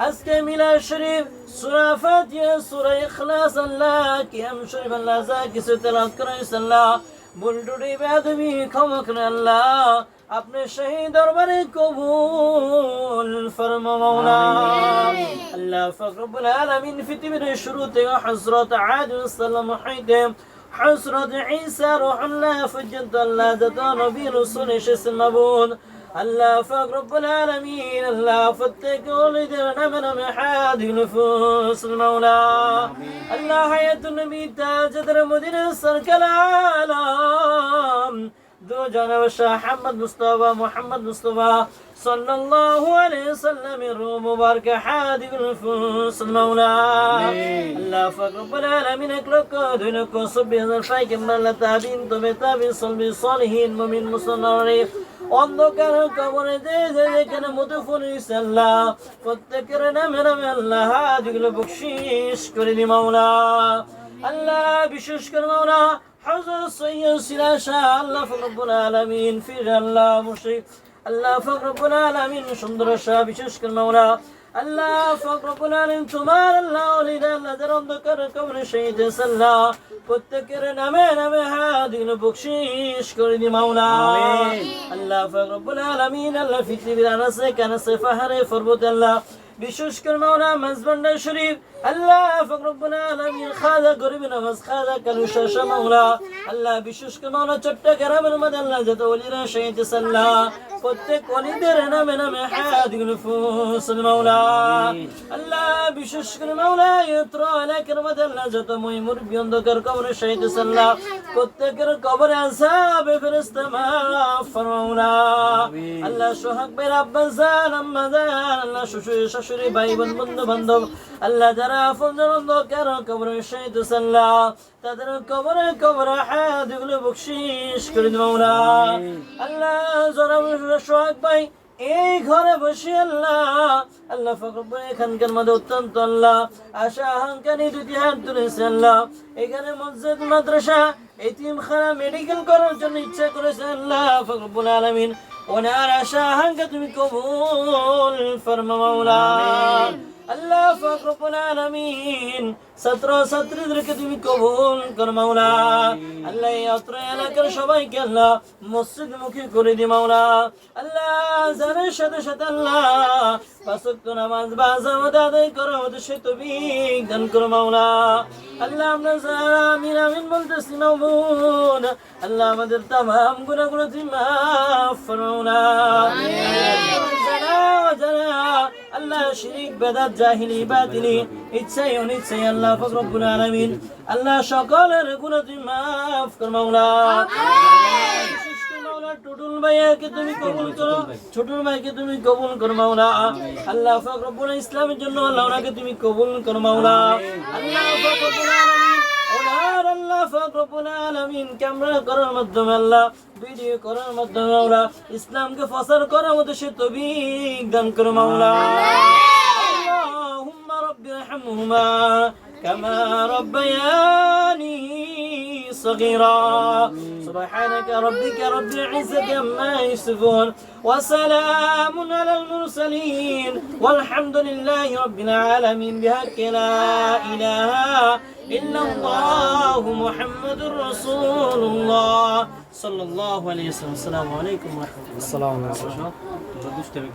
আজকে মিলাদ শরীফ সূরা ফাতিহা সূরা ইখলাস আল্লাহ কিয়াম শরীফ আল্লাহ যা কিছু তেলাওয়াত করেছেন আল্লাহ ভুল ত্রুটি বেয়াদবি ক্ষমা করে আল্লাহ अपने शहीद दरबारे कबूल फरमा मौला अल्लाह फकरबुल आलमीन फितिबिर शुरूते हजरत आदम सल्लम हईते हजरत ईसा रूहुल्लाह फजत अल्लाह जता नबी रसूल एसेছেন মাবুদ अल्लाह फकरबुल आलमीन अल्लाह फत्तेक ওলিদের নামে নামে হাদি নুফুস मौला अल्लाह হায়াতুন নবী তাজদার মদিনা সরকার আলম दो जनाब शाह मोहम्मद मुस्तफा सल्लल्लाहु अलैहि वसल्लम रो मुबारक हादी नुफूस मौला अल्लाह फकरबुल आलमीन एक दुन को सुबह फाई के मल्ला ताबीन तो ताबीन सल्लि सालिहीन मुमिन मुसल्लिन অন্ধকার কবরে যে যেখানে মুতফুরিস আল্লাহ প্রত্যেকের নামে নামে আল্লাহ হাদিগুলো বকশিশ করে দি মাওলা আল্লাহ বিশেষ করে মাওলা حضرت سيد سلاشا الله فقرب العالمين في الله مشرك الله فقرب العالمين সুন্দর শাহ বিশেষ করে মাওলা আল্লাহ ফকরব العالمين তোমার আল্লাহ ওলিদা আল্লাহ যারা অন্ধকার কবরে শহীদ সাল্লাহ প্রত্যেকের নামে নামে হাদিগুলো বকশিশ করে দি মাওলা আল্লাহ ফকরব العالمين আল্লাহ পৃথিবীর আনাসে কানাসে পাহাড়ে পর্বতে আল্লাহ বিশেষ করে মাওলা মজবান্ডা শরীফ আল্লাহ ফকরবুল আলামিন খাজা গরিব নামাজ খাজা কালুশা মাওলা আল্লাহ বিশেষ করে মাওলা চট্টগ্রামের মধ্যে আল্লাহ যত ওলিরা শহীদ সাল্লাহ প্রত্যেক ওলিদের নামে নামে হাদিগ নুফুস মাওলা আল্লাহ বিশেষ করে মাওলা ইত্র এলাকার মধ্যে আল্লাহ যত মুরব্বি অন্ধকার কবরে শহীদ সাল্লাহ প্রত্যেকের কবরে আযাব ফেরেশতা মাফ ফরমাওলা আল্লাহ সোহাগ ভাই আব্বা জান আম্মা জান আল্লাহ শ্বশুর শাশুড়ি ভাই বোন বন্ধু বান্ধব আল্লাহ যারা আপনজন অন্ধকার কবরে শহীদ সাল্লাহ তাদের কবরে হাদিগুলো বকশিশ করে দিও মাওলা আল্লাহ যারা সোহাগ ভাই এই ঘরে বসে আল্লাহ ফকরবুল এখানকার মধ্যে অত্যন্ত আল্লাহ আশা আকাঙ্ক্ষা দুটি হাত তুলেছে আল্লাহ এখানে মসজিদ মাদ্রাসা এতিমখানা মেডিকেল করার জন্য ইচ্ছা করেছে আল্লাহ ফকরবুল আলামিন ওনার আশা আকাঙ্ক্ষা তুমি কবুল ফরমা মাওলা আল্লাহ ফকরবুল আলামিন ছাত্র ছাত্রীদেরকে তুমি কবুল কর মাওলা আল্লাহ এই অত্র এলাকার সবাইকে আল্লাহ মসজিদ মুখী করে দি মাওলা আল্লাহ জানের সাথে সাথে আল্লাহ পাঁচ ওয়াক্ত নামাজ বা জামাত আদায় করার মতো সে তৌফিক দান কর মাওলা আল্লাহ আমরা যারা আমিন আমিন বলতেছি মাওলাদ আল্লাহ আমাদের तमाम গুনাহগুলো তুমি মাফ ফরমাও না আল্লাহ শিরক বেদাত জাহিলি বাতিলি ইচ্ছাই অনিচ্ছাই আল্লাহ ফকরবুল আলামিন আল্লাহ সকলের গুনাহ তুমি মাফ কর মাওলা বিশেষ করে মাওলা টুটুল ভাইকে তুমি কবুল করো ছোটুল ভাইকে তুমি কবুল কর মাওলা আল্লাহ ফকরবুল ইসলামের জন্য আল্লাহ ওনাকে তুমি কবুল কর মাওলা আল্লাহ ফকরবুল আলামিন ওনার আল্লাহ ফকরবুল আলামিন ক্যামেরা করার মাধ্যমে আল্লাহ ভিডিও করার মাধ্যমে মাওলা ইসলামকে প্রচার করার মতো সে তৌফিক দান কর মাওলা আল্লাহুম্মা রাব্বি ইরহামহুমা কামা রাব্বায়ানি صغيرا سبحانك ربك رب العزة عما يصفون وسلام على المرسلين والحمد لله رب العالمين بحق لا إله إلا الله محمد رسول الله صلى الله عليه وسلم السلام عليكم ورحمة الله.